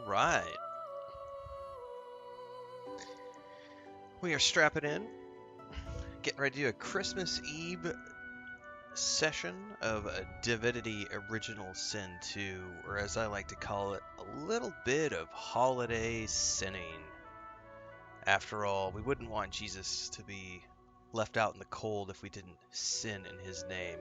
right. We are strapping in, getting ready to do a Christmas Eve session of a Divinity Original Sin 2, or as I like to call it, a little bit of holiday sinning. After all, we wouldn't want Jesus to be left out in the cold if we didn't sin in his name.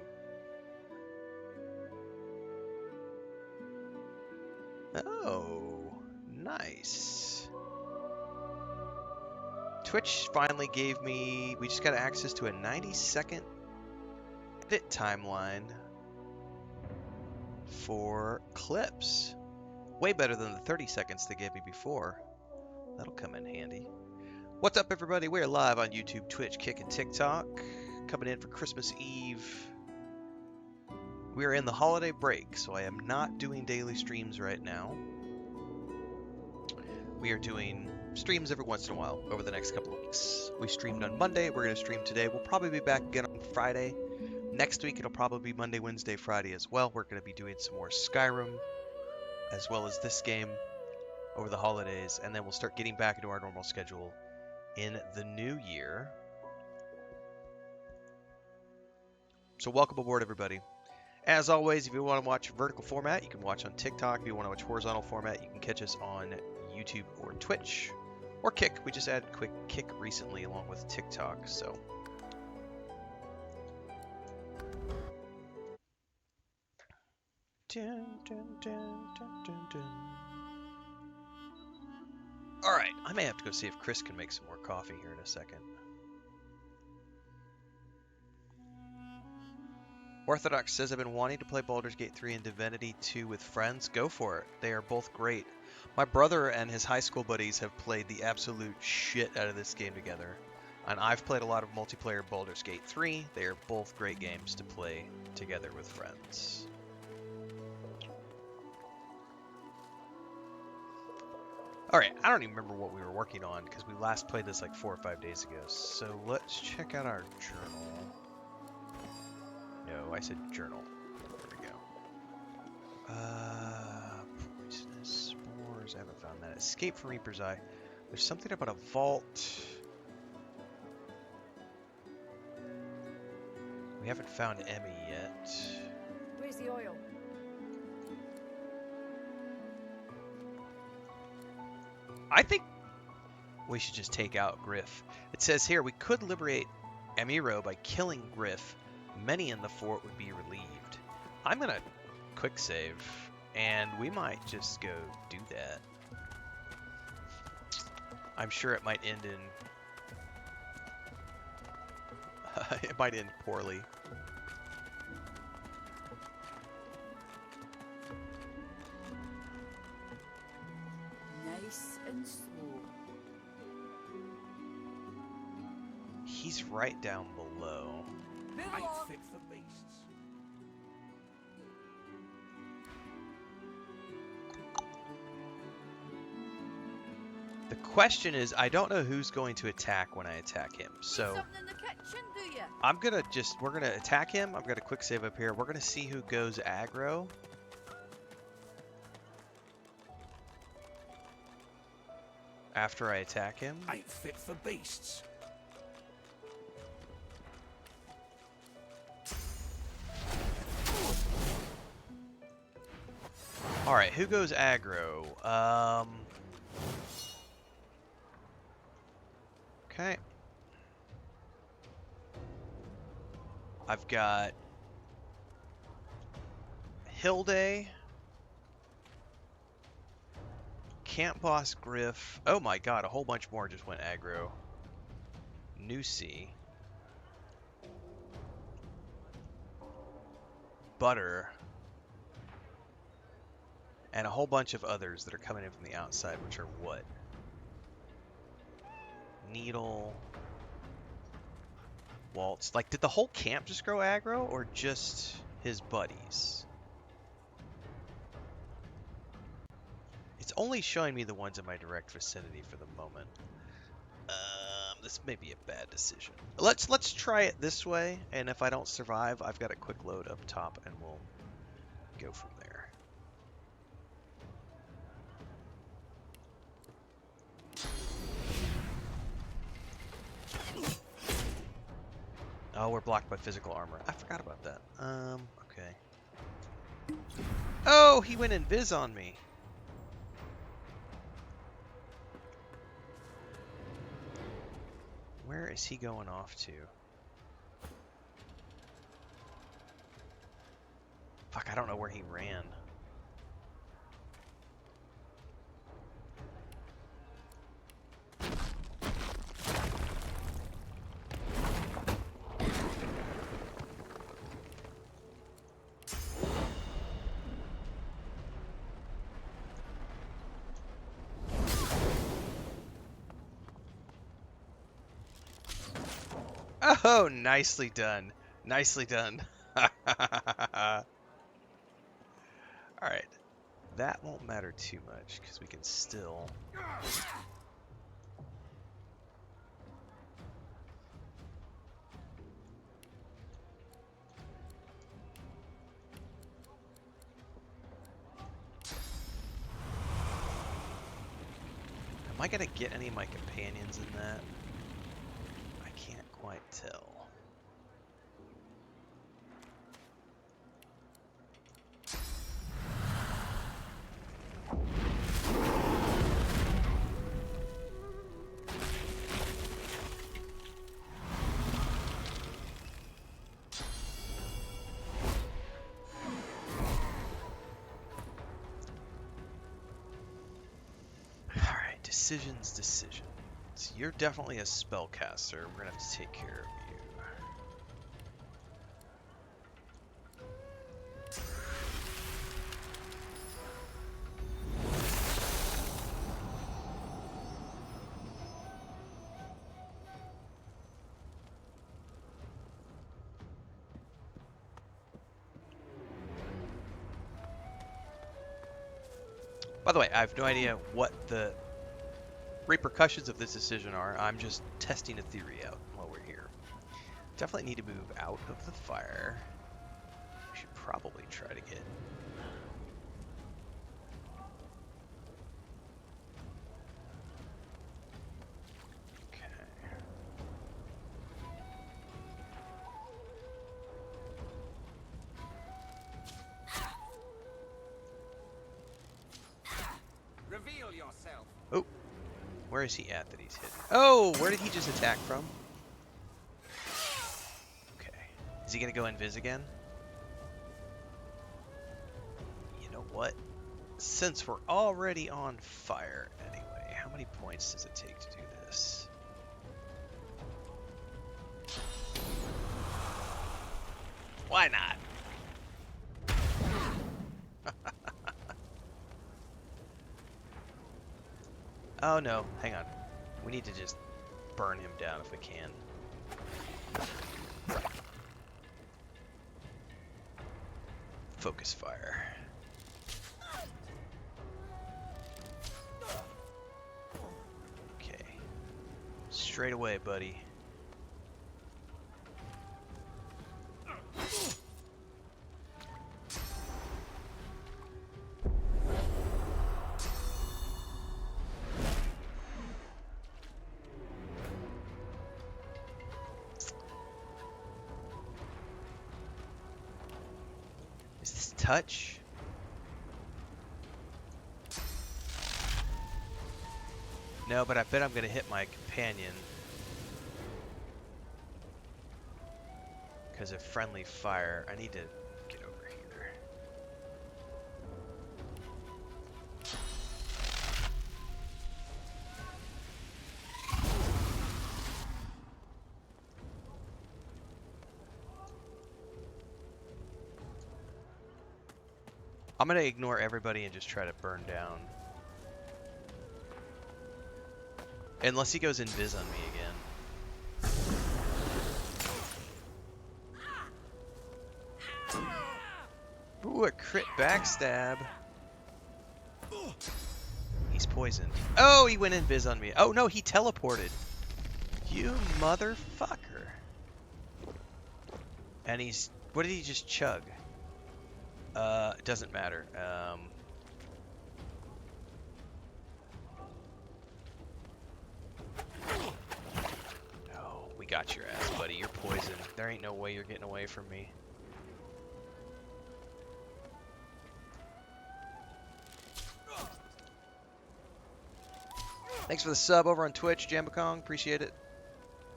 Oh, nice. Twitch finally gave me, we just got access to a 90-second edit timeline for clips. Way better than the 30 seconds they gave me before. That'll come in handy. What's up, everybody? We're live on YouTube, Twitch, Kick, and TikTok. Coming in for Christmas Eve. We are in the holiday break, so I am not doing daily streams right now. We are doing streams every once in a while over the next couple of weeks. We streamed on Monday. We're going to stream today. We'll probably be back again on Friday. Next week, it'll probably be Monday, Wednesday, Friday as well. We're going to be doing some more Skyrim, as well as this game over the holidays. And then we'll start getting back into our normal schedule in the new year. So welcome aboard, everybody. As always, if you want to watch vertical format, you can watch on TikTok. If you want to watch horizontal format, you can catch us on YouTube or Twitch or Kick. We just added quick Kick recently along with TikTok, so. Dun, dun, dun, dun, dun, dun. All right, I may have to go see if Chris can make some more coffee here in a second. Orthodox says, I've been wanting to play Baldur's Gate 3 and Divinity 2 with friends. Go for it. They are both great. My brother and his high school buddies have played the absolute shit out of this game together. And I've played a lot of multiplayer Baldur's Gate 3. They are both great games to play together with friends. Alright, I don't even remember what we were working on because we last played this like 4 or 5 days ago. So let's check out our journal. No, I said journal. There we go. Poisonous spores. I haven't found that. Escape from Reaper's Eye. There's something about a vault. We haven't found Emmy yet. Where's the oil? I think we should just take out Griff. It says here, we could liberate Emiro by killing Griff. Many in the fort would be relieved. I'm gonna quick save, and we might just go do that. I'm sure it might end in... it might end poorly. Nice and slow. He's right down below. Ain't fit for beasts. The question is, I don't know who's going to attack when I attack him. So Something in the kitchen, do you? I'm gonna we're gonna attack him. I've got a quick save up here. We're gonna see who goes aggro. After I attack him. Ain't fit for beasts. Alright, who goes aggro? Okay. I've got Hilde, Camp Boss Griff. Oh my god, a whole bunch more just went aggro. Nusi. Butter. And a whole bunch of others that are coming in from the outside, which are what? Needle. Waltz. Like, did the whole camp just grow aggro, or just his buddies? It's only showing me the ones in my direct vicinity for the moment. This may be a bad decision. Let's try it this way, and if I don't survive, I've got a quick load up top, and we'll go from there. Oh, we're blocked by physical armor. I forgot about that. Okay. Oh, he went invis on me. Where is he going off to? Fuck, I don't know where he ran. Oh, nicely done. Nicely done. Alright. That won't matter too much, because we can still... Am I going to get any of my companions in that? I can't quite tell. Alright, decisions. You're definitely a spellcaster. We're going to have to take care of you. By the way, I have no idea what the repercussions of this decision are. I'm just testing a theory out while we're here. Definitely need to move out of the fire. We should probably try to get... Okay. Reveal yourself. Oh, where is he at that he's hidden? Oh, where did he just attack from? Okay. Is he going to go invis again? You know what? Since we're already on fire anyway, how many points does it take to do this? Why not? Oh no, hang on. We need to just burn him down if we can. Focus fire. Okay. Straight away, buddy. Is this touch? No, but I bet I'm gonna hit my companion. Because of friendly fire. I need to get over here. I'm gonna ignore everybody and just try to burn down. Unless he goes invis on me again. Ooh, a crit backstab. He's poisoned. Oh, he went invis on me. Oh no, he teleported. You motherfucker. And he's... What did he just chug? It doesn't matter. No, we Got your ass, buddy. You're poisoned. There ain't no way you're getting away from me. Thanks for the sub over on Twitch, Jambakong. Appreciate it.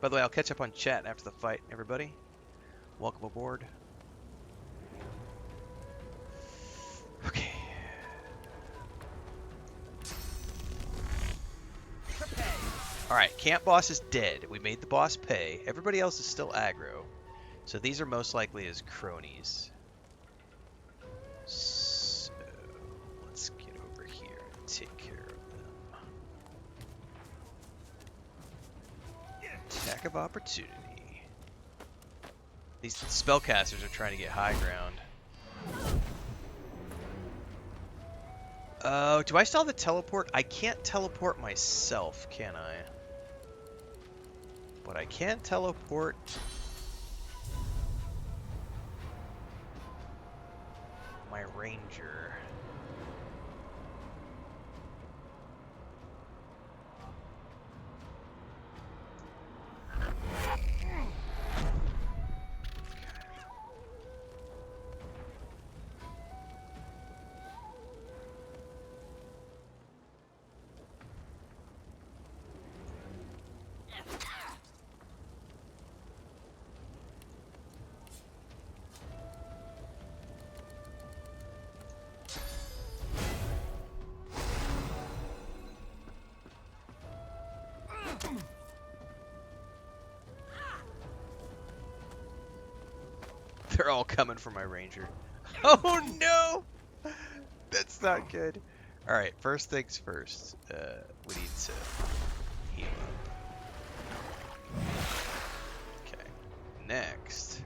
By the way, I'll catch up on chat after the fight, everybody. Welcome aboard. Okay. Alright, camp boss is dead. We made the boss pay. Everybody else is still aggro. So these are most likely his cronies. So let's get over here and take care of them. Attack of opportunity. These spellcasters are trying to get high ground. Oh, do I still have the teleport? I can't teleport myself, can I? But I can teleport my ranger. They're all coming for my ranger. Oh no! That's not good. Alright, first things first. We need to heal up. Okay. Next.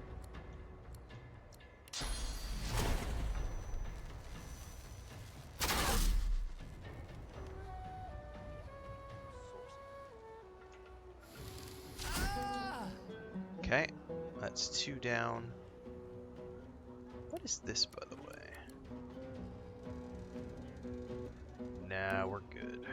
Okay. That's 2 down. What is this, by the way? Nah, we're good.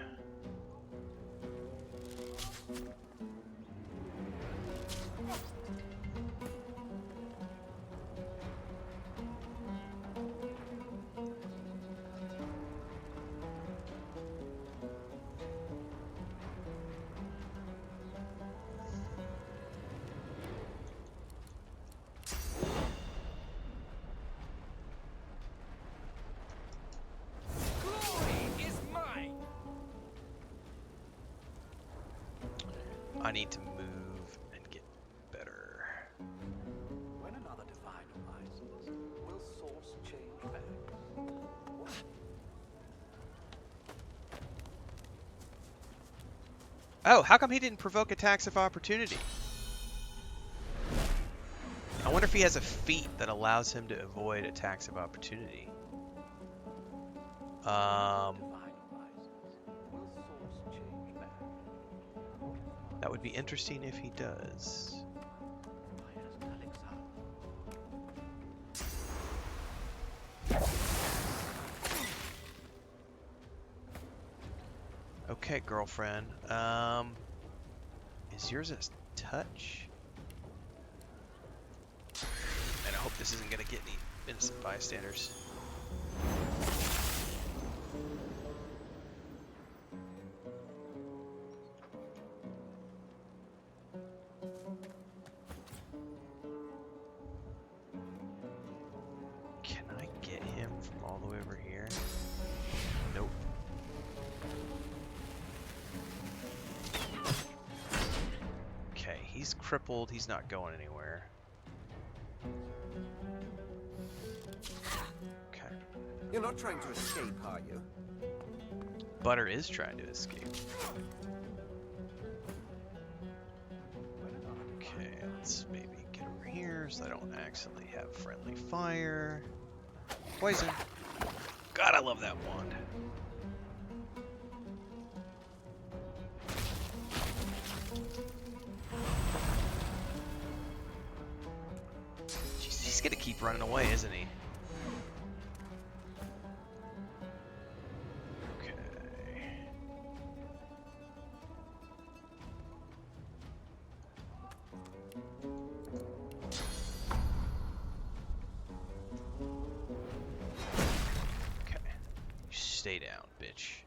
I need to move and get better. When another divine arises, will source change back? What? Oh, how come he didn't provoke attacks of opportunity? I wonder if he has a feat that allows him to avoid attacks of opportunity. That would be interesting if he does. Okay, girlfriend. Is yours a touch? And I hope this isn't gonna get any innocent bystanders. Can I get him from all the way over here? Nope. Okay, he's crippled. He's not going anywhere. Okay. You're not trying to escape, are you? Butter is trying to escape. Okay, let's maybe get over here so I don't accidentally have friendly fire. Poison. God, I love that wand. Jeez, he's gonna keep running away, isn't he? Okay. stay down, bitch.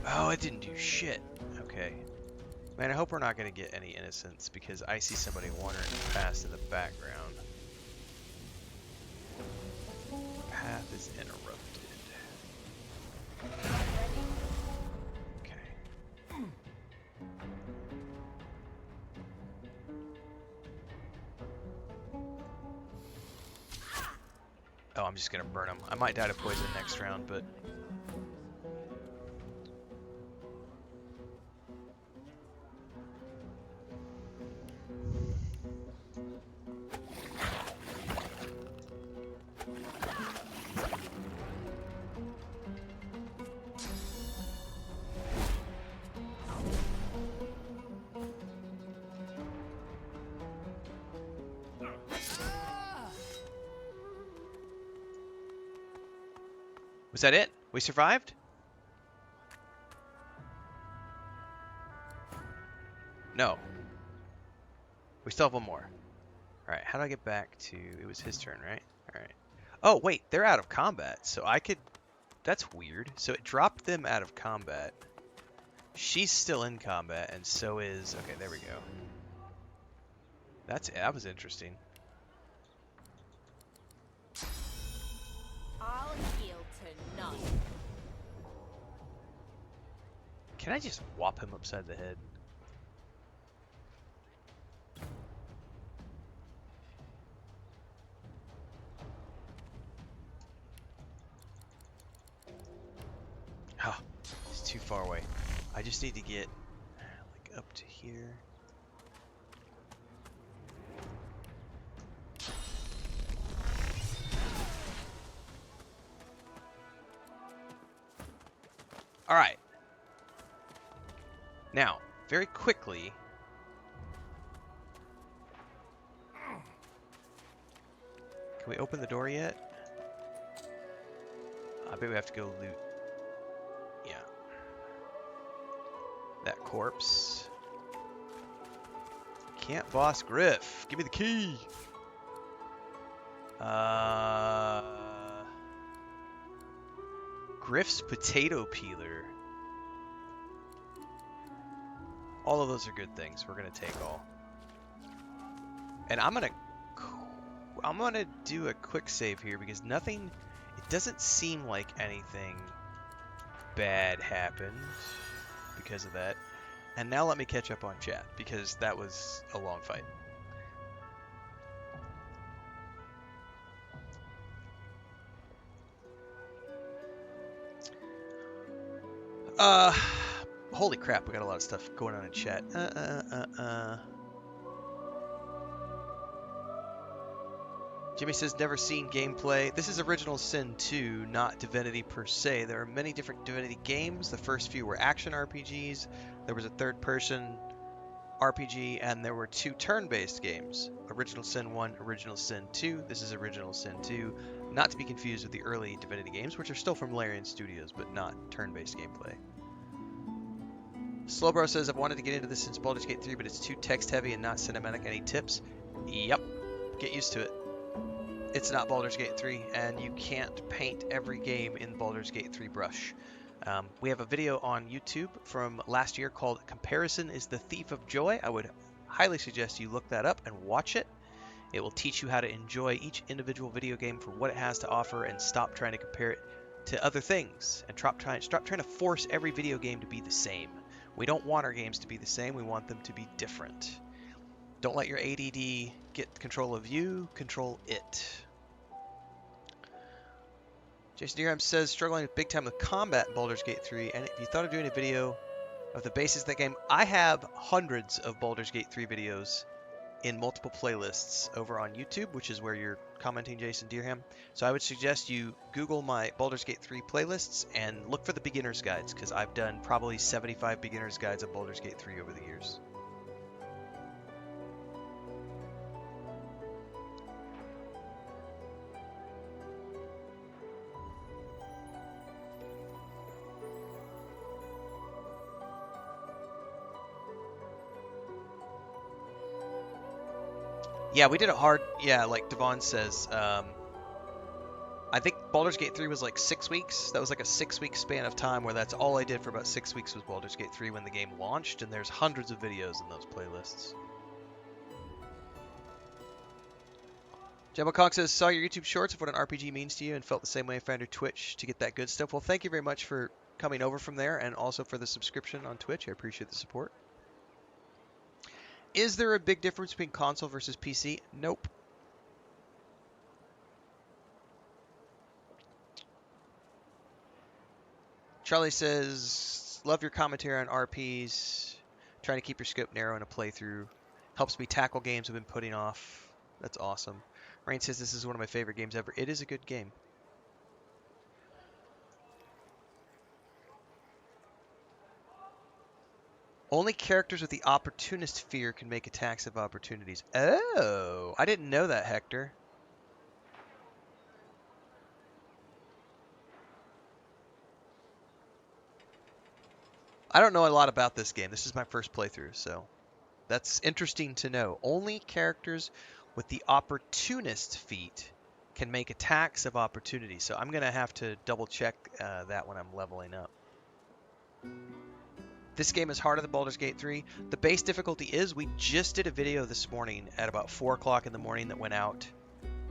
Oh, it didn't do shit. Okay. Man, I hope we're not going to get any innocents because I see somebody wandering past in the background. Path is interrupted. Okay. Oh, I'm just going to burn them. I might die to poison next round, but... Was that it? We survived? No. We still have one more. Alright, how do I get back to... It was his turn, right? Alright. Oh, wait, they're out of combat, so I could... That's weird. So it dropped them out of combat. She's still in combat, and so is... Okay, there we go. That was interesting. I'll yield to none. Can I just whop him upside the head? Ah, it's too far away. I just need to get like up to here. All right. Now, very quickly. Can we open the door yet? I bet we have to go loot. Yeah. That corpse. Can't boss Griff. Give me the key. Griff's potato peeler. All of those are good things. We're gonna take all. And I'm gonna do a quick save here because nothing. It doesn't seem like anything bad happened because of that. And now let me catch up on chat because that was a long fight. Holy crap, we got a lot of stuff going on in chat. Jimmy says, never seen gameplay. This is Original Sin 2, not Divinity per se. There are many different Divinity games. The first few were action RPGs. There was a third-person RPG, and there were 2 turn-based games. Original Sin 1, Original Sin 2. This is Original Sin 2. Not to be confused with the early Divinity games, which are still from Larian Studios, but not turn-based gameplay. Slowbro says, I've wanted to get into this since Baldur's Gate 3, but it's too text-heavy and not cinematic. Any tips? Yep. Get used to it. It's not Baldur's Gate 3, and you can't paint every game in Baldur's Gate 3 brush. We have a video on YouTube from last year called Comparison is the Thief of Joy. I would highly suggest you look that up and watch it. It will teach you how to enjoy each individual video game for what it has to offer and stop trying to compare it to other things. And stop trying to force every video game to be the same. We don't want our games to be the same. We want them to be different. Don't let your ADD get control of you. Control it. Jason Deerham says, struggling big time with combat in Baldur's Gate 3, and if you thought of doing a video of the basics of that game, I have hundreds of Baldur's Gate 3 videos in multiple playlists over on YouTube, which is where you're commenting, Jason Deerham. So I would suggest you Google my Baldur's Gate 3 playlists and look for the beginner's guides, because I've done probably 75 beginner's guides of Baldur's Gate 3 over the years. Yeah, we did it hard. Yeah, like Devon says. I think Baldur's Gate 3 was like 6 weeks. That was like a 6-week span of time where that's all I did for about 6 weeks was Baldur's Gate 3 when the game launched, and there's hundreds of videos in those playlists. Gemma Kong says, saw your YouTube shorts of what an RPG means to you and felt the same way I found your Twitch to get that good stuff. Well, thank you very much for coming over from there and also for the subscription on Twitch. I appreciate the support. Is there a big difference between console versus PC? Nope. Charlie says, love your commentary on RPs. Trying to keep your scope narrow in a playthrough. Helps me tackle games I've been putting off. That's awesome. Rain says, this is one of my favorite games ever. It is a good game. Only characters with the opportunist fear can make attacks of opportunities. Oh, I didn't know that, Hector. I don't know a lot about this game. This is my first playthrough, so that's interesting to know. Only characters with the opportunist feat can make attacks of opportunity. So I'm going to have to double check that when I'm leveling up. This game is harder than Baldur's Gate 3. The base difficulty is, we just did a video this morning at about 4 o'clock in the morning that went out.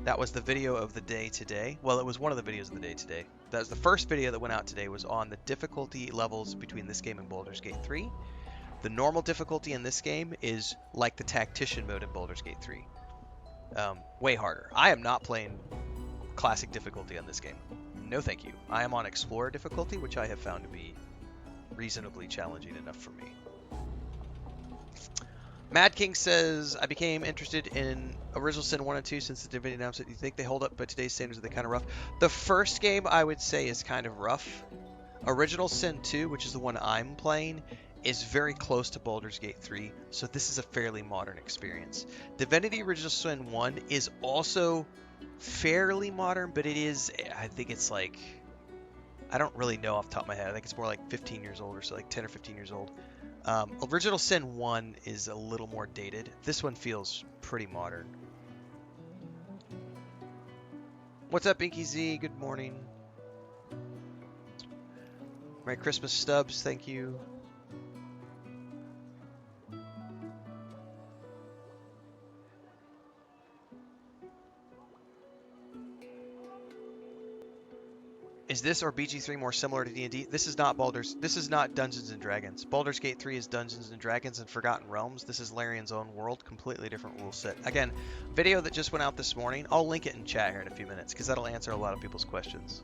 That was the video of the day today. Well, it was one of the videos of the day today. That was the first video that went out today, was on the difficulty levels between this game and Baldur's Gate 3. The normal difficulty in this game is like the tactician mode in Baldur's Gate 3. Way harder. I am not playing classic difficulty on this game. No thank you. I am on explorer difficulty, which I have found to be reasonably challenging enough for me. Mad King says, I became interested in Original Sin 1 and 2 since the Divinity announcement. Do you think they hold up by today's standards? Are they kind of rough? The first game, I would say, is kind of rough. Original Sin 2, which is the one I'm playing, is very close to Baldur's Gate 3, so this is a fairly modern experience. Divinity Original Sin 1 is also fairly modern, but it is, I think it's like, I don't really know off the top of my head. I think it's more like 15 years old or so, like 10 or 15 years old. Original Sin 1 is a little more dated. This one feels pretty modern. What's up, Inky Z? Good morning. Merry Christmas, Stubbs. Thank you. Is this or BG3 more similar to D&D? This is not Dungeons and Dragons. Baldur's Gate 3 is Dungeons and Dragons and Forgotten Realms. This is Larian's own world, completely different rule set. Again, video that just went out this morning. I'll link it in chat here in a few minutes because that'll answer a lot of people's questions.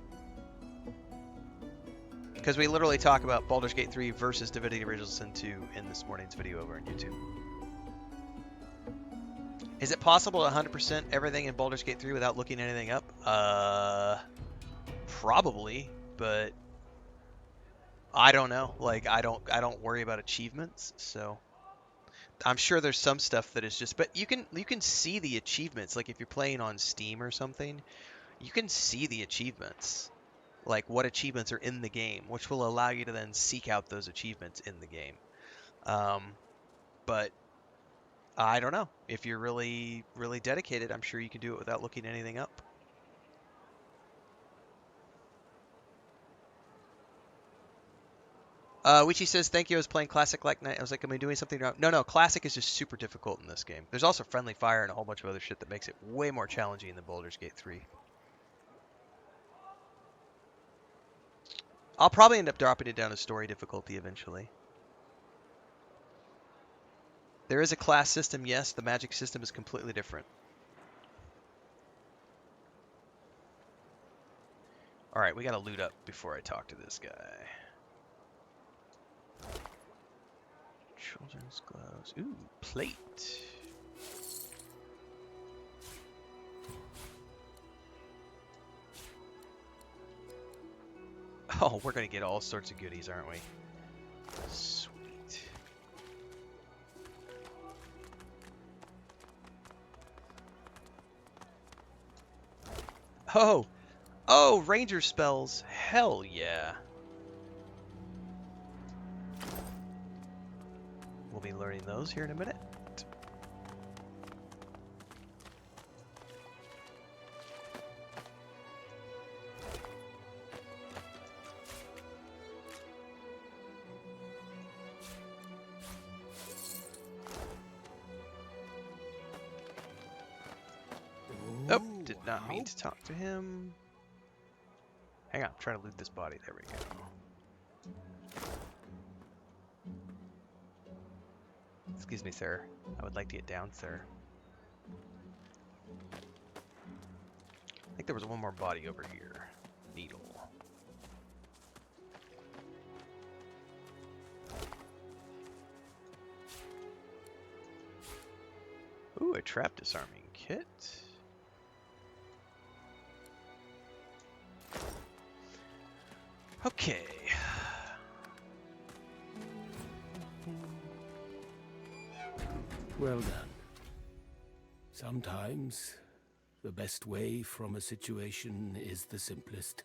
Because we literally talk about Baldur's Gate 3 versus Divinity Original Sin 2 in this morning's video over on YouTube. Is it possible to 100% everything in Baldur's Gate 3 without looking anything up? Probably, but I don't know. Like, I don't worry about achievements, so I'm sure there's some stuff that is just, but you can see the achievements. Like if you're playing on Steam or something, you can see the achievements, like what achievements are in the game, which will allow you to then seek out those achievements in the game. But I don't know. If you're really, really dedicated, I'm sure you can do it without looking anything up. Wichi says, thank you. I was playing Classic like night. I was like, am I doing something wrong? No, Classic is just super difficult in this game. There's also Friendly Fire and a whole bunch of other shit that makes it way more challenging than Baldur's Gate 3. I'll probably end up dropping it down to story difficulty eventually. There is a class system, yes. The magic system is completely different. Alright, we gotta loot up before I talk to this guy. Children's gloves. Ooh, plate. Oh, we're gonna get all sorts of goodies, aren't we? Sweet. Oh, ranger spells. Hell yeah. We'll be learning those here in a minute. not mean to talk to him. Hang on, I'm trying to loot this body. There we go. Excuse me, sir. I would like to get down, sir. I think there was one more body over here. Needle. Ooh, a trap disarming kit. Okay. Well done. Sometimes the best way from a situation is the simplest.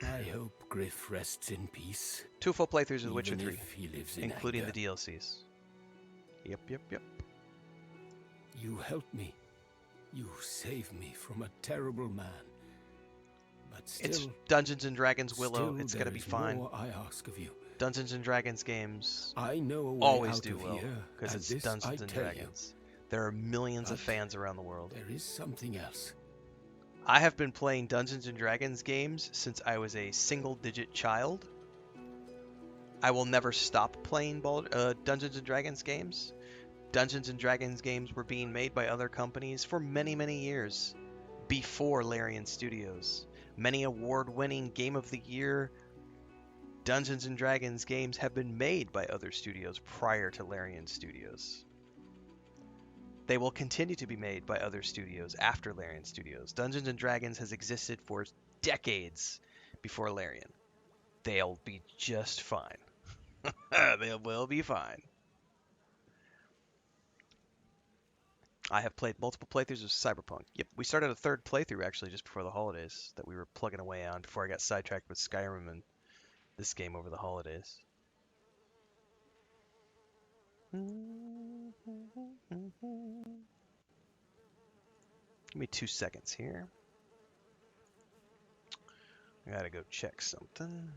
I hope Griff rests in peace. 2 full playthroughs of Witcher even 3, if he lives in including anger. the DLCs. Yep. You helped me. You saved me from a terrible man. But still, It's Dungeons and Dragons, Willow. It's gonna there be is fine. more I ask of you. Dungeons and Dragons games I know a way always out do of well here, because and it's this Dungeons I and tell you. Dragons. There are millions of But fans around the world. There is something else. I have been playing Dungeons and Dragons games since I was a single-digit child. I will never stop playing Dungeons and Dragons games. Dungeons and Dragons games were being made by other companies for many, many years before Larian Studios. Many award-winning Game of the Year Dungeons and Dragons games have been made by other studios prior to Larian Studios. They will continue to be made by other studios after Larian Studios. Dungeons and Dragons has existed for decades before Larian. They'll be just fine. They will be fine. I have played multiple playthroughs of Cyberpunk. Yep, we started a 3rd playthrough actually just before the holidays that we were plugging away on before I got sidetracked with Skyrim and this game over the holidays. Give me 2 seconds here. I gotta go check something.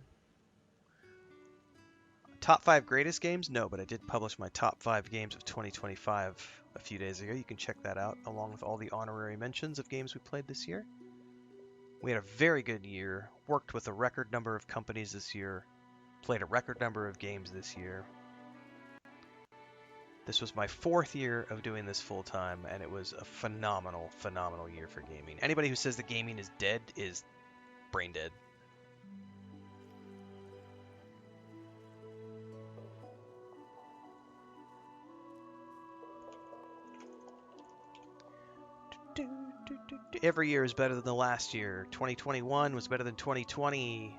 Top 5 greatest games? No, but I did publish my top 5 games of 2025 a few days ago. You can check that out along with all the honorary mentions of games we played this year. We had a very good year, worked with a record number of companies this year, played a record number of games this year. This was my 4th year of doing this full time, and it was a phenomenal, phenomenal year for gaming. Anybody who says that gaming is dead is brain dead. Every year is better than the last year. 2021 was better than 2020,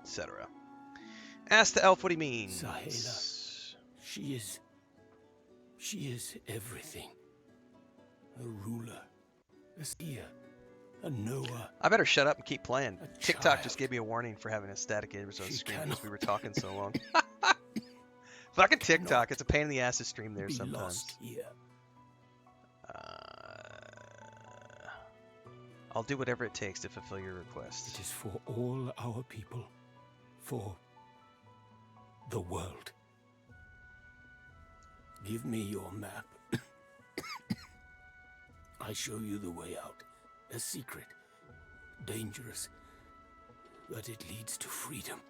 etc. Ask the elf what he means. Sahela. She is everything. A ruler, a seer, a knower. I better shut up and keep playing. A TikTok child. just gave me a warning for having a static image on the She screen because cannot- we were talking so long. Fucking TikTok, cannot it's a pain in the ass to stream there be sometimes. lost here. I'll do whatever it takes to fulfill your request. It is for all our people, for the world. Give me your map. I show you the way out. A secret, dangerous, but it leads to freedom.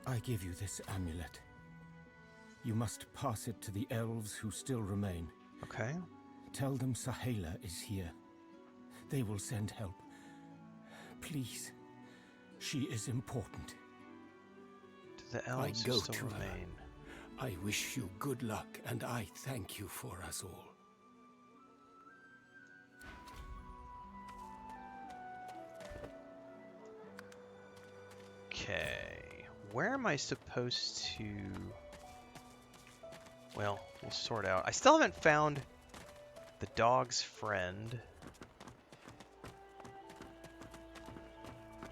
I give you this amulet. You must pass it to the elves who still remain. Okay. Tell them Sahela is here. They will send help. Please. She is important. To the elves go who still to her. remain. I wish you good luck, and I thank you for us all. Okay. Where am I supposed to... Well, we'll sort out. I still haven't found the dog's friend.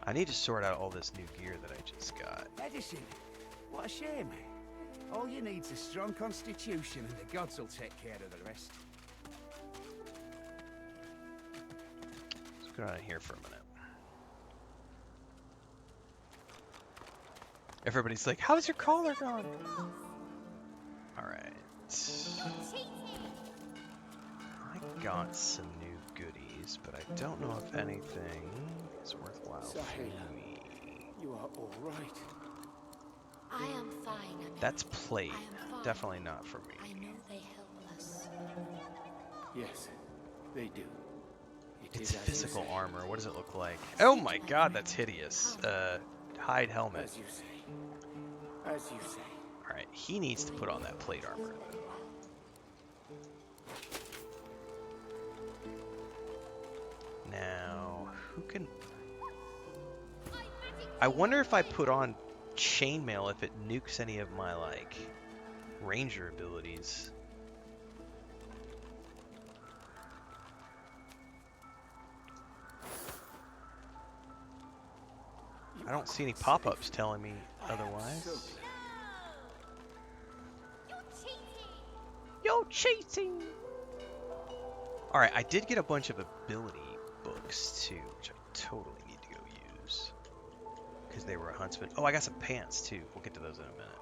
I need to sort out all this new gear that I just got. Edison, what a shame. All you need's a strong constitution and the gods will take care of the rest. Let's go down here for a minute. Everybody's like, how's your collar gone? Alright. got some new goodies, but I don't know if anything is worthwhile for Sahela. me. You are all right. I am fine, Amelia. That's plate. I am fine. Definitely not for me. I know they help us. Yes, they do. It It's is as you physical say. armor. What does it look like? Oh my god, that's hideous. Hide helmet. As you say. As you say. Alright, he needs to put on that plate armor. Now, who can... I wonder if I put on chainmail if it nukes any of my, like, ranger abilities. I don't see any pop-ups telling me otherwise. You're cheating! Alright, I did get a bunch of ability books too, which I totally need to go use. Because they were a huntsman. Oh, I got some pants too. We'll get to those in a minute.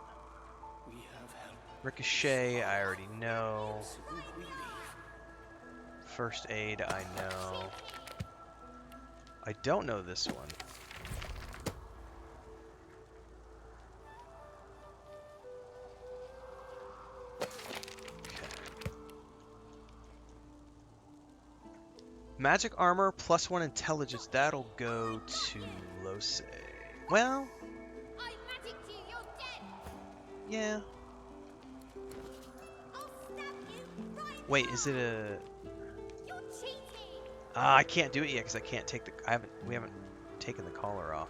We have help. Ricochet, I already know. Soon we leave. First aid, I know. I don't know this one. Magic armor plus 1 intelligence. That'll go to Lose. Well, yeah. Wait, is it a? I can't do it yet because I can't take the. We haven't taken the collar off.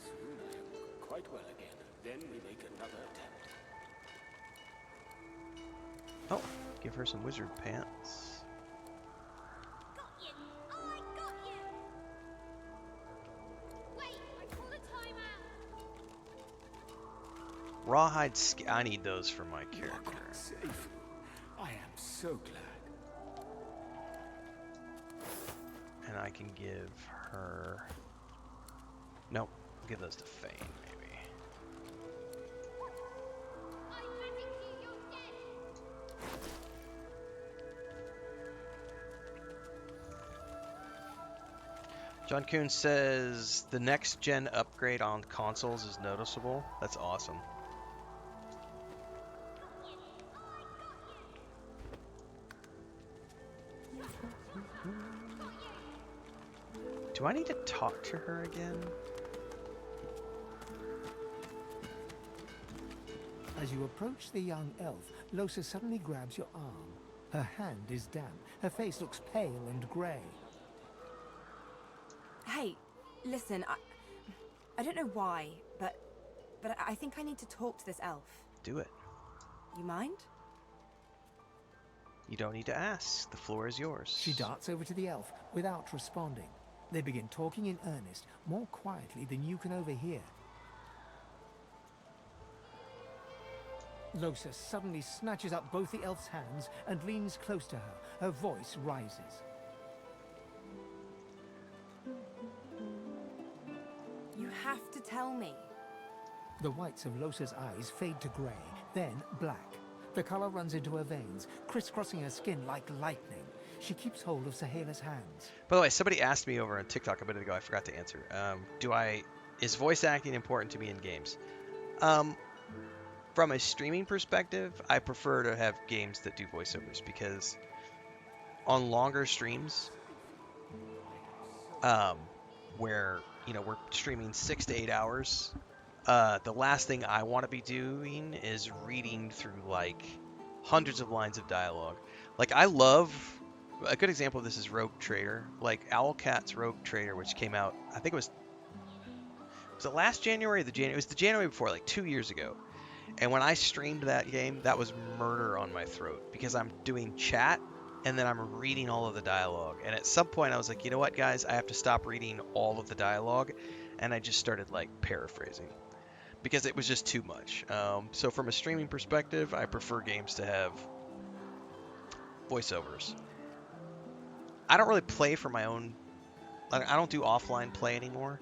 Soon I am quite well again. Then we make another attempt. Oh, give her some wizard pants. Rawhide I need those for my character. Safe. I am so glad. And I can give her... Nope, I'll give those to Fane, maybe. John Kuhn says the next gen upgrade on consoles is noticeable. That's awesome. Do I need to talk to her again? As you approach the young elf, Losa suddenly grabs your arm. Her hand is damp. Her face looks pale and grey. Hey, listen, I don't know why, but I think I need to talk to this elf. Do it. You mind? You don't need to ask. The floor is yours. She darts over to the elf without responding. They begin talking in earnest, more quietly than you can overhear. Losa suddenly snatches up both the elf's hands and leans close to her. Her voice rises. You have to tell me. The whites of Losa's eyes fade to grey, then black. The colour runs into her veins, crisscrossing her skin like lightning. She keeps hold of Sahela's hands. By the way, somebody asked me over on TikTok a minute ago. I forgot to answer. Is voice acting important to me in games? From a streaming perspective, I prefer to have games that do voiceovers because on longer streams, where we're streaming 6 to 8 hours, the last thing I want to be doing is reading through like hundreds of lines of dialogue. Like I love. A good example of this is Rogue Trader. Like Owlcat's Rogue Trader, which came out, I think was it last January or it was the January before, like 2 years ago. And when I streamed that game, that was murder on my throat because I'm doing chat and then I'm reading all of the dialogue. And at some point I was like, you know what guys, I have to stop reading all of the dialogue. And I just started like paraphrasing because it was just too much. So from a streaming perspective, I prefer games to have voiceovers. I don't really play for my own, I don't do offline play anymore,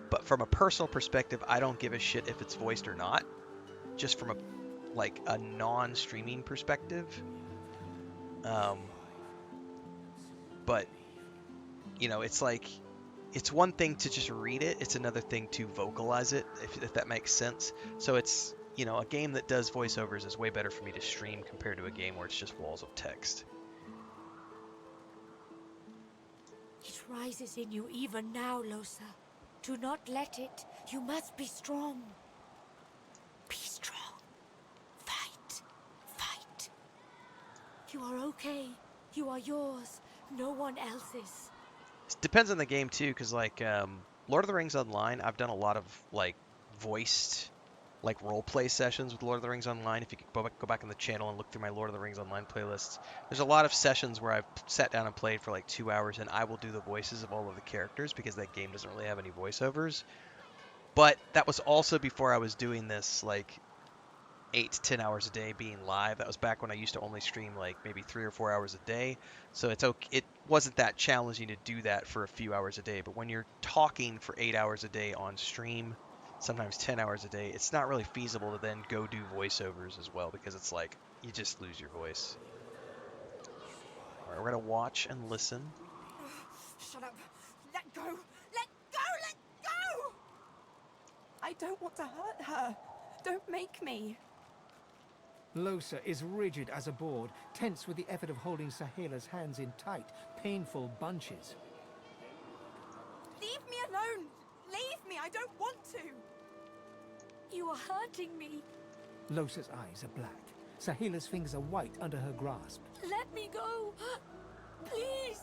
but from a personal perspective, I don't give a shit if it's voiced or not, just from a like a non-streaming perspective. But you know, it's like it's one thing to just read it, it's another thing to vocalize it, if that makes sense. So it's, you know, a game that does voiceovers is way better for me to stream compared to a game where it's just walls of text. It rises in you even now, Losa. Do not let it. You must be strong. Be strong. Fight. Fight. You are okay. You are yours. No one else's. It depends on the game too, because like Lord of the Rings Online, I've done a lot of like voiced like role play sessions with Lord of the Rings Online. If you could go back on the channel and look through my Lord of the Rings Online playlists, there's a lot of sessions where I've sat down and played for like 2 hours, and I will do the voices of all of the characters because that game doesn't really have any voiceovers. But that was also before I was doing this like 8 to 10 hours a day being live. That was back when I used to only stream like maybe 3 or 4 hours a day. So it wasn't that challenging to do that for a few hours a day. But when you're talking for 8 hours a day on stream, sometimes 10 hours a day, it's not really feasible to then go do voiceovers as well, because it's like you just lose your voice. All right, we're gonna watch and listen. Shut up. Let go. Let go. Let go. I don't want to hurt her. Don't make me. Losa is rigid as a board, tense with the effort of holding Sahela's hands in tight, painful bunches. Leave me alone. Leave me. I don't want to. You are hurting me. Losa's eyes are black. Sahela's fingers are white under her grasp. Let me go. Please.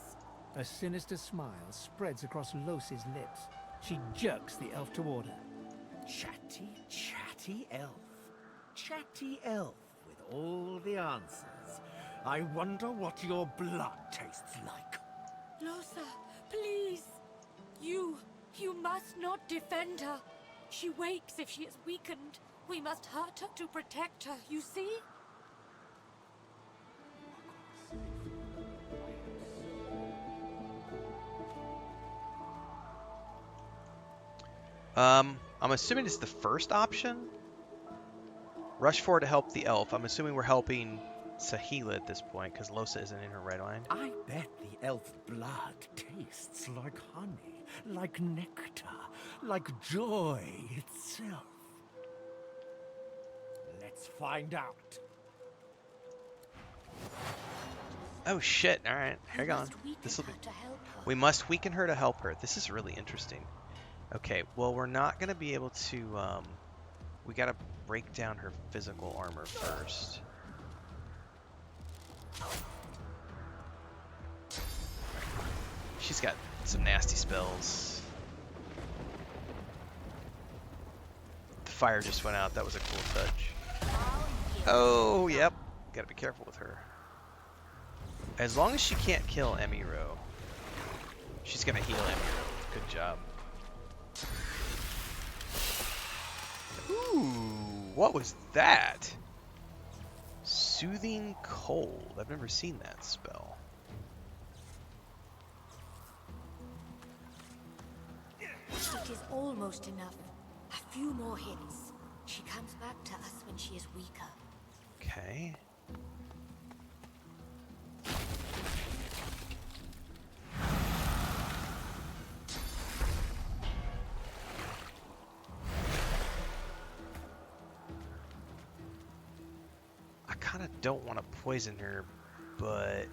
A sinister smile spreads across Losa's lips. She jerks the elf toward her. Chatty elf. Chatty elf with all the answers. I wonder what your blood tastes like. Losa, please. You must not defend her. She wakes if she is weakened. We must hurt her to protect her, you see? I'm assuming it's the first option. Rush forward to help the elf. I'm assuming we're helping Sahela at this point, because Losa isn't in her right mind. I bet the elf's blood tastes like honey, like nectar, like joy itself. Let's find out. Oh shit! All right, hang on. This will be. We must weaken her to help her. This is really interesting. Okay, well we're not gonna be able to. We gotta break down her physical armor first. She's got some nasty spells. The fire just went out. That was a cool touch. Oh, yep. Gotta be careful with her. As long as she can't kill Emiro, she's gonna heal Emiro. Good job. Ooh, what was that? Soothing Cold. I've never seen that spell. It is almost enough. A few more hits. She comes back to us when she is weaker. Okay. I kind of don't want to poison her, but...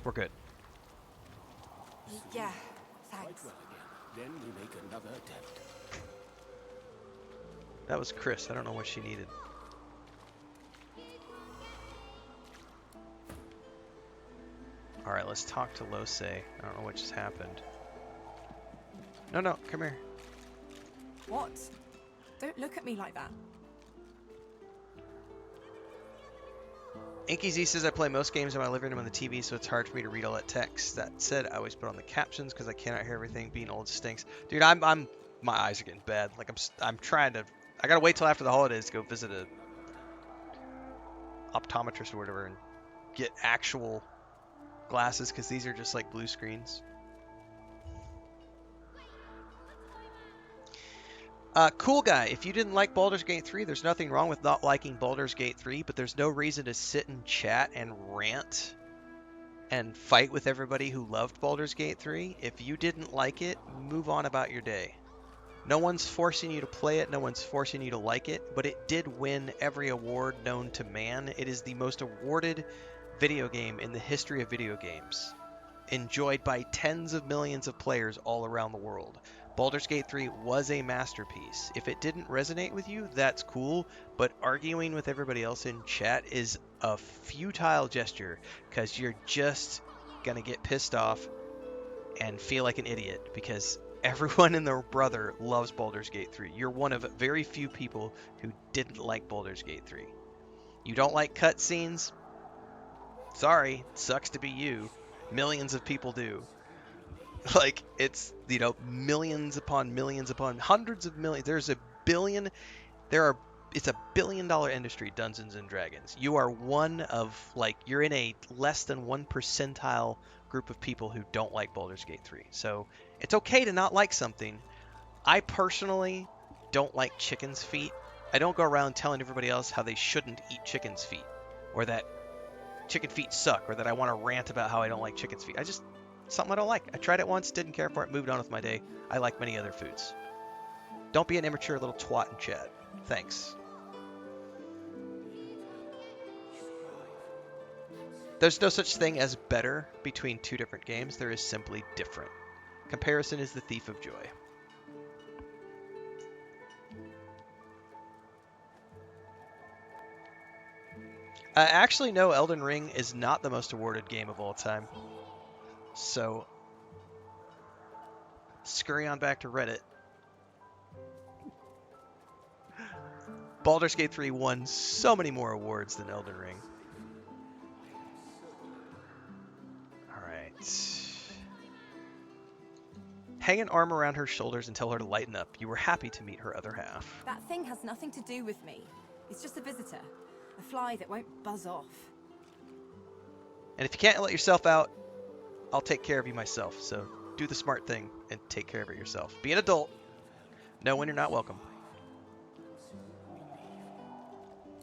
We're good. Yeah, thanks. Well again. Then we make another attempt. That was Chris. I don't know what she needed. Alright, let's talk to Lose. I don't know what just happened. No, come here. What? Don't look at me like that. Inky Z says I play most games in my living room on the TV, so it's hard for me to read all that text. That said, I always put on the captions because I cannot hear everything. Being old stinks, dude. My eyes are getting bad. Like I'm trying to. I gotta wait till after the holidays to go visit a optometrist or whatever and get actual glasses because these are just like blue screens. Cool guy, if you didn't like Baldur's Gate 3, there's nothing wrong with not liking Baldur's Gate 3, but there's no reason to sit and chat and rant and fight with everybody who loved Baldur's Gate 3. If you didn't like it, move on about your day. No one's forcing you to play it, no one's forcing you to like it, but it did win every award known to man. It is the most awarded video game in the history of video games, enjoyed by tens of millions of players all around the world. Baldur's Gate 3 was a masterpiece. If it didn't resonate with you, that's cool, but arguing with everybody else in chat is a futile gesture because you're just gonna get pissed off and feel like an idiot because everyone and their brother loves Baldur's Gate 3. You're one of very few people who didn't like Baldur's Gate 3. You don't like cutscenes? Sorry, sucks to be you. Millions of people do. Like, it's, you know, millions upon hundreds of millions. It's a $1 billion industry, Dungeons and Dragons. You are one of, like, you're in a less than 1% group of people who don't like Baldur's Gate 3. So it's okay to not like something. I personally don't like chicken's feet. I don't go around telling everybody else how they shouldn't eat chicken's feet, or that chicken feet suck, or that I want to rant about how I don't like chicken's feet. Something I don't like. I tried it once, didn't care for it, moved on with my day. I like many other foods. Don't be an immature little twat in chat. Thanks. There's no such thing as better between two different games. There is simply different. Comparison is the thief of joy. Actually, no, Elden Ring is not the most awarded game of all time. So, scurry on back to Reddit. Baldur's Gate 3 won so many more awards than Elden Ring. Alright. Hang an arm around her shoulders and tell her to lighten up. You were happy to meet her other half. That thing has nothing to do with me. It's just a visitor. A fly that won't buzz off. And if you can't let yourself out, I'll take care of you myself. So do the smart thing and take care of it yourself. Be an adult. Know when you're not welcome.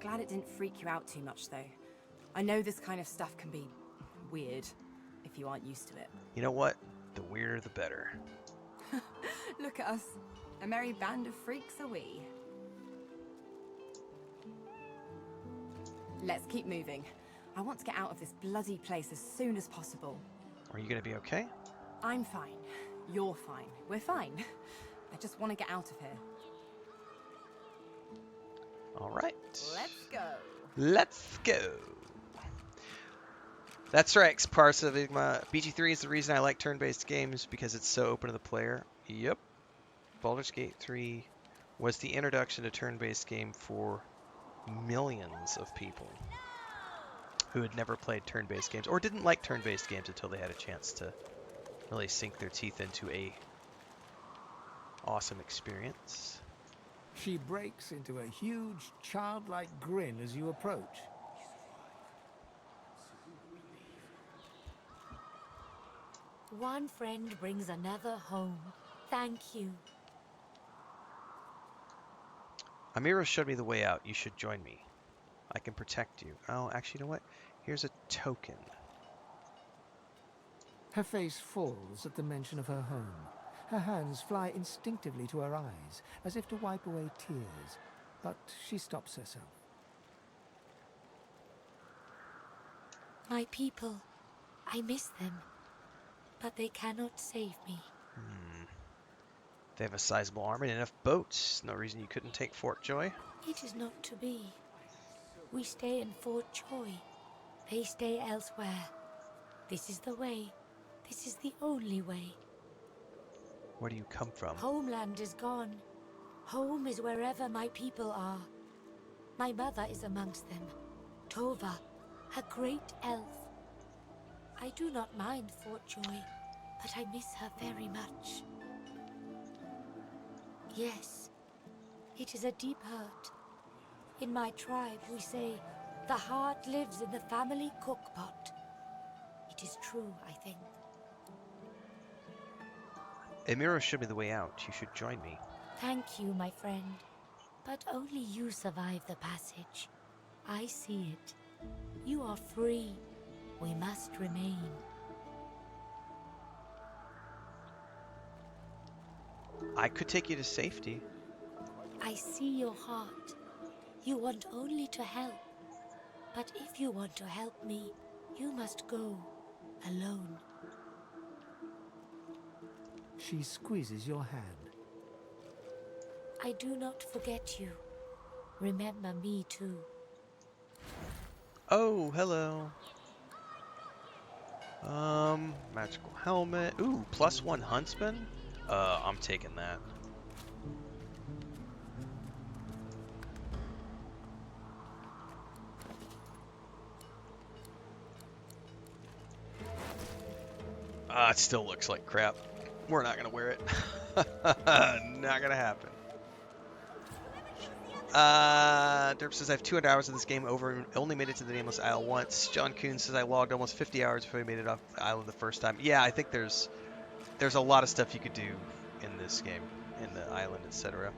Glad it didn't freak you out too much, though. I know this kind of stuff can be weird if you aren't used to it. You know what? The weirder the better. Look at us. A merry band of freaks are we. Let's keep moving. I want to get out of this bloody place as soon as possible. Are you going to be okay? I'm fine. You're fine. We're fine. I just want to get out of here. All right. Let's go. Let's go. That's right, Parsa. BG3 is the reason I like turn-based games because it's so open to the player. Yep. Baldur's Gate 3 was the introduction to turn-based game for millions of people who had never played turn-based games or didn't like turn-based games until they had a chance to really sink their teeth into a awesome experience. She breaks into a huge, childlike grin as you approach. One friend brings another home. Thank you. Amira showed me the way out. You should join me. I can protect you. Oh, actually, you know what? Here's a token. Her face falls at the mention of her home. Her hands fly instinctively to her eyes, as if to wipe away tears, but she stops herself. My people. I miss them. But they cannot save me. They have a sizable army and enough boats. No reason you couldn't take Fort Joy. It is not to be. We stay in Fort Joy. They stay elsewhere. This is the way. This is the only way. Where do you come from? Homeland is gone. Home is wherever my people are. My mother is amongst them. Tova, a great elf. I do not mind Fort Joy, but I miss her very much. Yes, it is a deep hurt. In my tribe, we say, the heart lives in the family cookpot. It is true, I think. Emiro showed me the way out. You should join me. Thank you, my friend. But only you survive the passage. I see it. You are free. We must remain. I could take you to safety. I see your heart. You want only to help. But if you want to help me, you must go alone. She squeezes your hand. I do not forget you. Remember me too. Oh, hello. Magical helmet. Ooh, +1 huntsman? I'm taking that. It still looks like crap. We're not gonna wear it. Not gonna happen. Derp says I have 200 hours of this game over and only made it to the Nameless Isle once. John Coon says I logged almost 50 hours before I made it off the island the first time. Yeah, I think there's a lot of stuff you could do in this game, in the island, etc.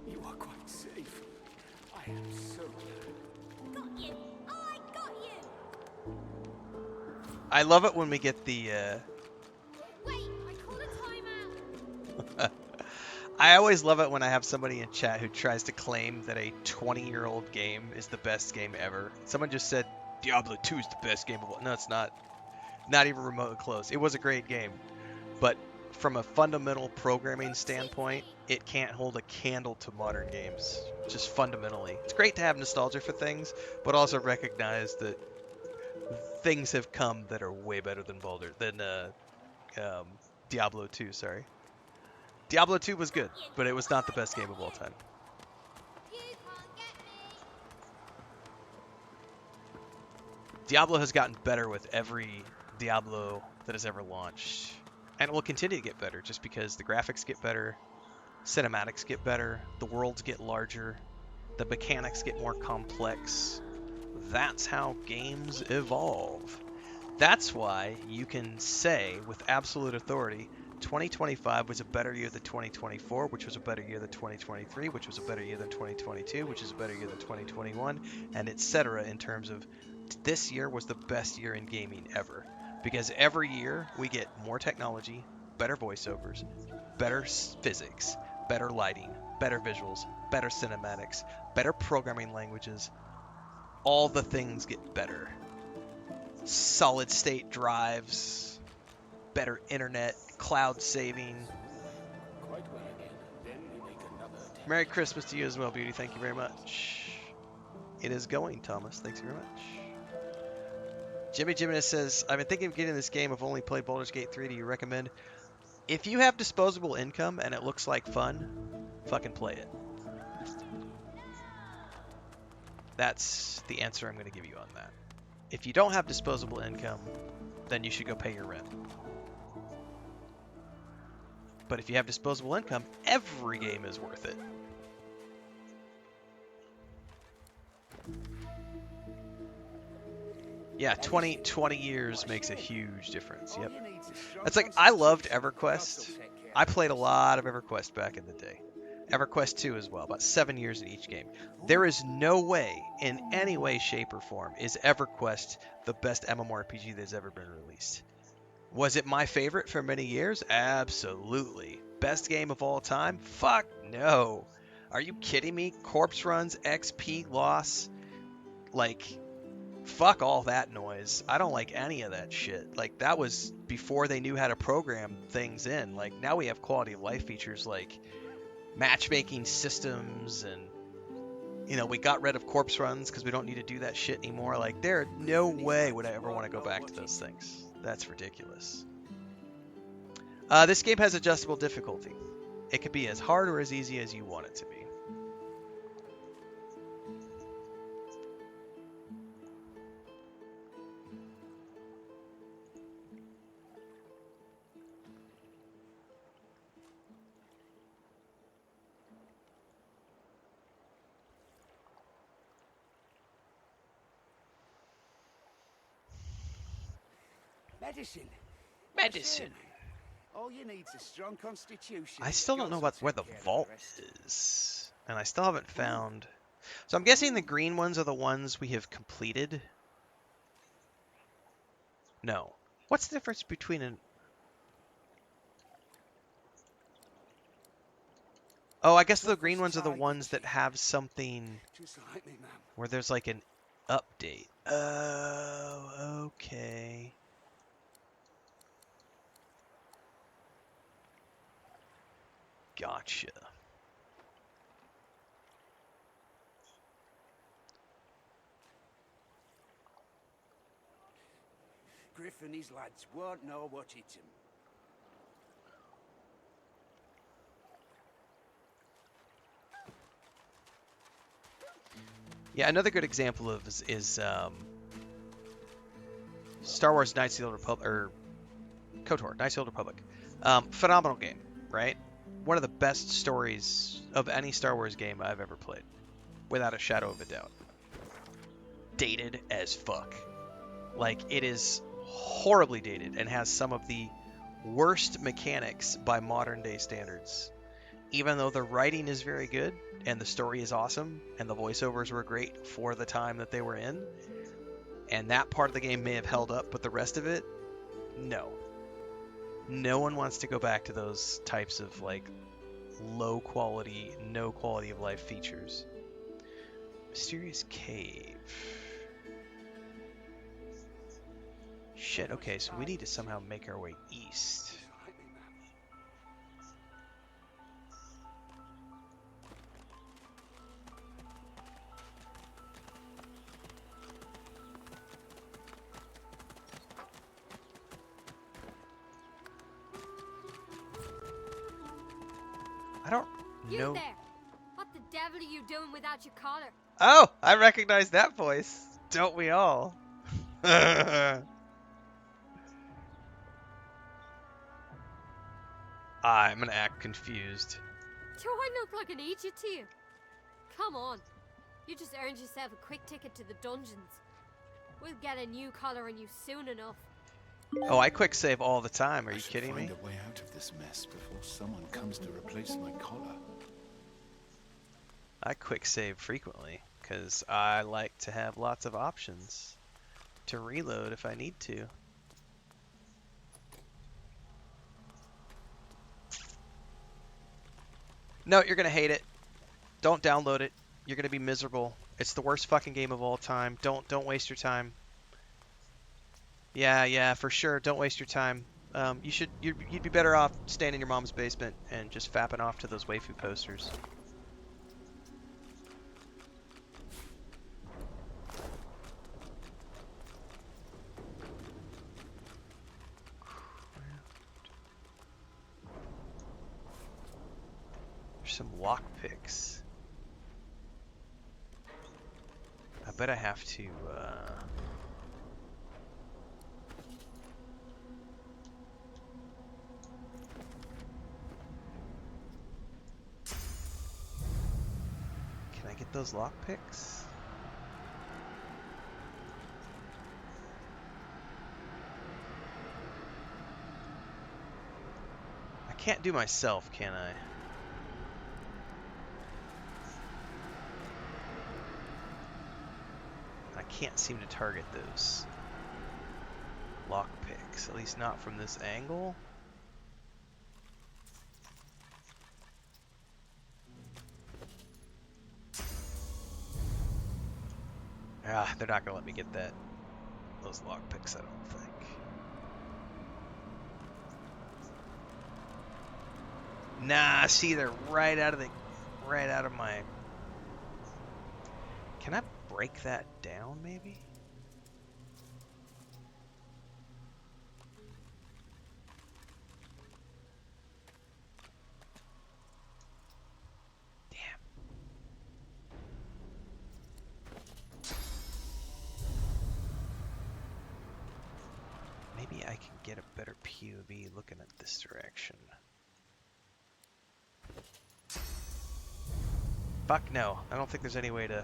You are quite safe. I am so glad. Got you! I got you! I love it when we get the Wait, I call a timeout! I always love it when I have somebody in chat who tries to claim that a 20-year-old game is the best game ever. Someone just said Diablo 2 is the best game of all. No, it's not. Not even remotely close. It was a great game, but from a fundamental programming standpoint, it can't hold a candle to modern games. Just fundamentally. It's great to have nostalgia for things, but also recognize that things have come that are way better than Diablo 2, sorry. Diablo 2 was good, but it was not the best game of all time. You can't get me! Diablo has gotten better with every Diablo that has ever launched. And it will continue to get better just because the graphics get better, cinematics get better, the worlds get larger, the mechanics get more complex. That's how games evolve. That's why you can say with absolute authority 2025 was a better year than 2024, which was a better year than 2023, which was a better year than 2022, which is a better year than 2021, and etc. in terms of this year was the best year in gaming ever. Because every year we get more technology, better voiceovers, better physics, better lighting, better visuals, better cinematics, better programming languages. All the things get better. Solid state drives, better internet, cloud saving. Quite well again. Then we make another attempt. Merry Christmas to you as well, Beauty. Thank you very much. It is going, Thomas. Thanks very much. Jimmy Jimenez says, I've been thinking of getting this game. I've only played Baldur's Gate 3. Do you recommend? If you have disposable income and it looks like fun, fucking play it. That's the answer I'm going to give you on that. If you don't have disposable income, then you should go pay your rent. But if you have disposable income, every game is worth it. Yeah, 20 years makes a huge difference. Yep. It's like, I loved EverQuest. I played a lot of EverQuest back in the day. EverQuest 2 as well, about 7 years in each game. There is no way, in any way, shape, or form, is EverQuest the best MMORPG that's ever been released. Was it my favorite for many years? Absolutely. Best game of all time? Fuck no. Are you kidding me? Corpse runs, XP loss, like, fuck all that noise. I don't like any of that shit. Like, that was before they knew how to program things in. Like, now we have quality of life features like matchmaking systems, and you know, we got rid of corpse runs because we don't need to do that shit anymore. Like, there no way would I ever want to go back to those things. That's ridiculous. This game has adjustable difficulty. It could be as hard or as easy as you want it to be. Medicine. Medicine. All you need's a strong constitution. I still don't know Gods will where the take care of vault rest. is. And I still haven't found... So I'm guessing the green ones are the ones we have completed. No. What's the difference between an... Oh, I guess the green ones are the ones that have something Just like me, ma'am. where there's like an update. Oh, okay. Gotcha. Griff and his lads won't know what hit him. Yeah, another good example of is Star Wars Knights of the Old Republic, or KOTOR, Knights of the Old Republic. Phenomenal game, right? One of the best stories of any Star Wars game I've ever played, without a shadow of a doubt. Dated as fuck. Like, it is horribly dated and has some of the worst mechanics by modern day standards. Even though the writing is very good and the story is awesome and the voiceovers were great for the time that they were in, and that part of the game may have held up, but the rest of it, no. No one wants to go back to those types of like low quality, no quality of life features. Mysterious cave. Shit, okay, so we need to somehow make our way east. Just like me, ma'am. I don't You know. there! What the devil are you doing without your collar? Oh, I recognize that voice. Don't we all? I'm gonna act confused. Do I look like an idiot to you? Come on. You just earned yourself a quick ticket to the dungeons. We'll get a new collar on you soon enough. Oh, I quick save all the time. Are I you should kidding me? find a way out of this mess before someone comes to replace my collar. I quick save frequently because I like to have lots of options to reload if I need to. No, you're gonna hate it. Don't download it. You're gonna be miserable. It's the worst fucking game of all time. Don't waste your time. Yeah, for sure. Don't waste your time. You'd be better off staying in your mom's basement and just fapping off to those waifu posters. There's some lockpicks. I bet I have to, Can I get those lockpicks? I can't do myself, can I? I can't seem to target those lockpicks, at least not from this angle. Ah, they're not gonna let me get those lockpicks, I don't think. Nah, see, they're right out of my. Can I break that down, maybe? Damn. Maybe I can get a better POV looking at this direction. Fuck no, I don't think there's any way to...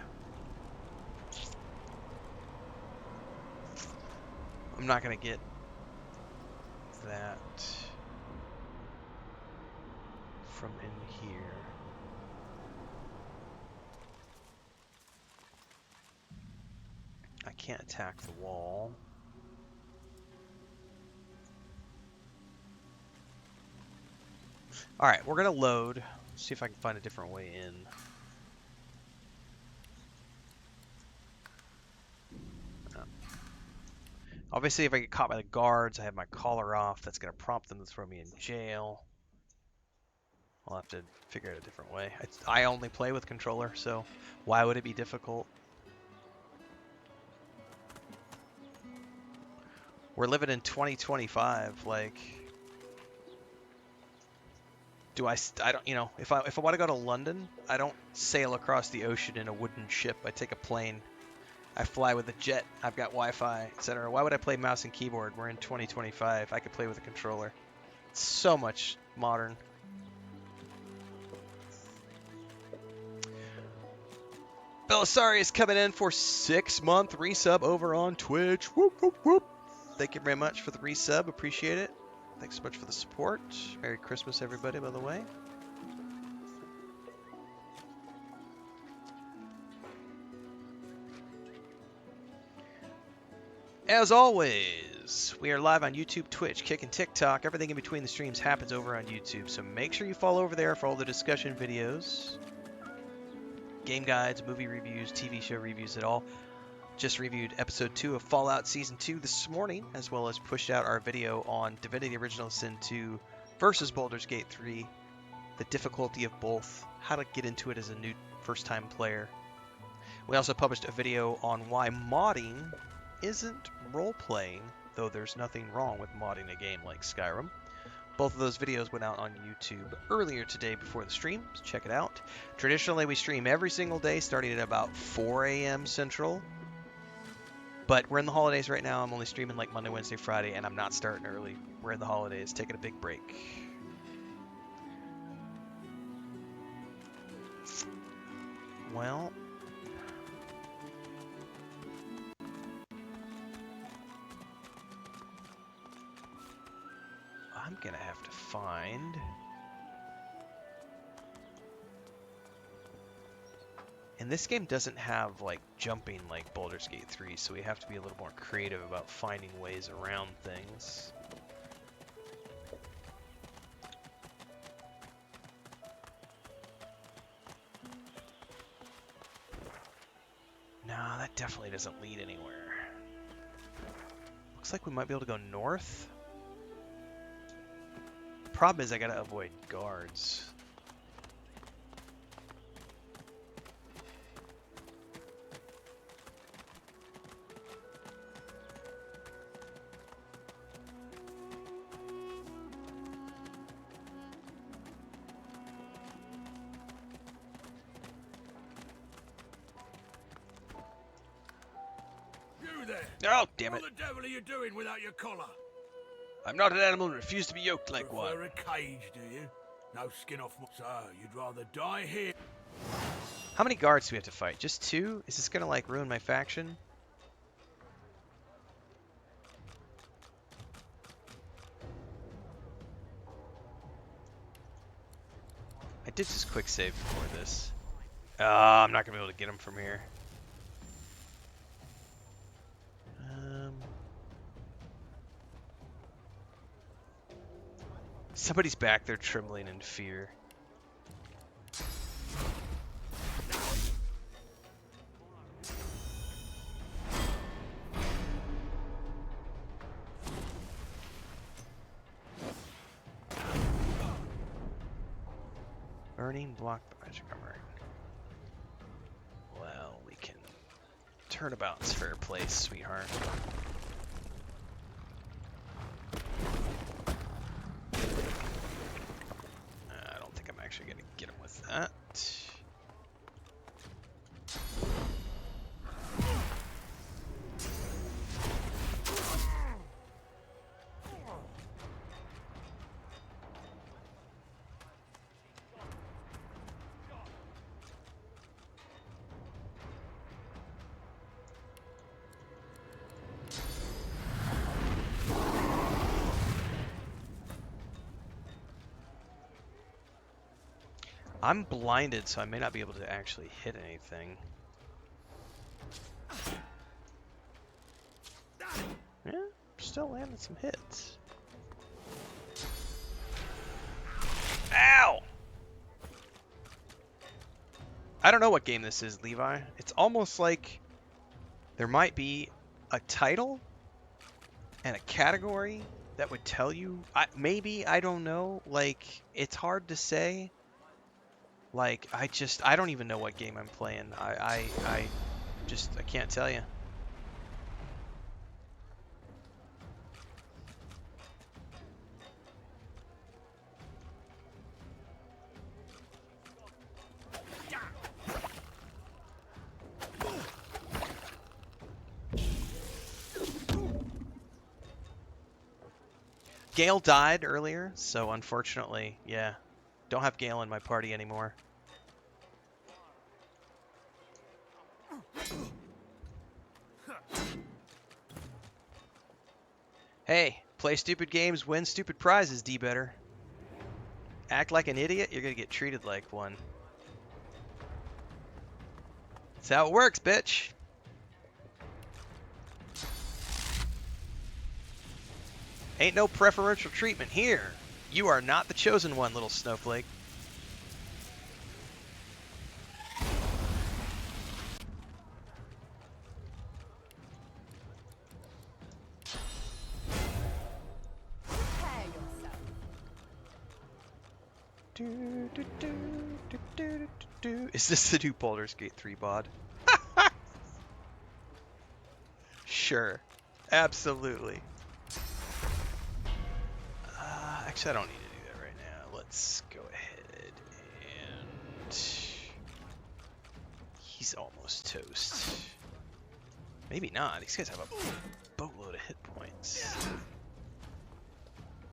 I'm not gonna get that from in here. I can't attack the wall. Alright, we're gonna load. See if I can find a different way in. Obviously, if I get caught by the guards, I have my collar off. That's going to prompt them to throw me in jail. I'll have to figure out a different way. I only play with controller, so why would it be difficult? We're living in 2025. Like, I don't, you know, if I want to go to London, I don't sail across the ocean in a wooden ship. I take a plane. I fly with a jet. I've got Wi-Fi, etc. Why would I play mouse and keyboard? We're in 2025. I could play with a controller. It's so much modern. Belisari is coming in for 6-month resub over on Twitch. Whoop, whoop, whoop. Thank you very much for the resub. Appreciate it. Thanks so much for the support. Merry Christmas, everybody, by the way. As always, we are live on YouTube, Twitch, Kick, and TikTok. Everything in between the streams happens over on YouTube, so make sure you follow over there for all the discussion videos, game guides, movie reviews, TV show reviews, and all. Just reviewed episode 2 of Fallout Season 2 this morning, as well as pushed out our video on Divinity Original Sin 2 versus Baldur's Gate 3, the difficulty of both, how to get into it as a new first-time player. We also published a video on why modding isn't role-playing, though there's nothing wrong with modding a game like Skyrim. Both of those videos went out on YouTube earlier today before the stream, so check it out. Traditionally, we stream every single day starting at about 4 a.m. Central. But we're in the holidays right now. I'm only streaming like Monday, Wednesday, Friday, and I'm not starting early. We're in the holidays, taking a big break. Well, I'm gonna have to find... And this game doesn't have like jumping like Baldur's Gate 3, so we have to be a little more creative about finding ways around things. No, that definitely doesn't lead anywhere. Looks like we might be able to go north. The problem is I gotta avoid guards. Oh, damn it. What the devil are you doing without your collar? I'm not an animal and refuse to be yoked like one. Prefer a cage, do you? No skin off my... So, you'd rather die here? How many guards do we have to fight? Just 2? Is this gonna, like, ruin my faction? I did just quick save before this. I'm not gonna be able to get him from here. Somebody's back there trembling in fear. Burning block magic armor. Well, we can turnabout's fair place, sweetheart. Actually gonna get him with that. I'm blinded, so I may not be able to actually hit anything. Yeah, still landing some hits. Ow! I don't know what game this is, Levi. It's almost like there might be a title and a category that would tell you. Maybe, I don't know. Like, it's hard to say. Like, I don't even know what game I'm playing. I can't tell you. Gale died earlier, so unfortunately, yeah, don't have Gale in my party anymore. Hey, play stupid games, win stupid prizes, D-Better. Act like an idiot, you're gonna get treated like one. That's how it works, bitch. Ain't no preferential treatment here. You are not the chosen one, little snowflake. Is this the new Baldur's Gate 3 bod? Sure. Absolutely. Actually, I don't need to do that right now. Let's go ahead and... He's almost toast. Maybe not. These guys have a boatload of hit points.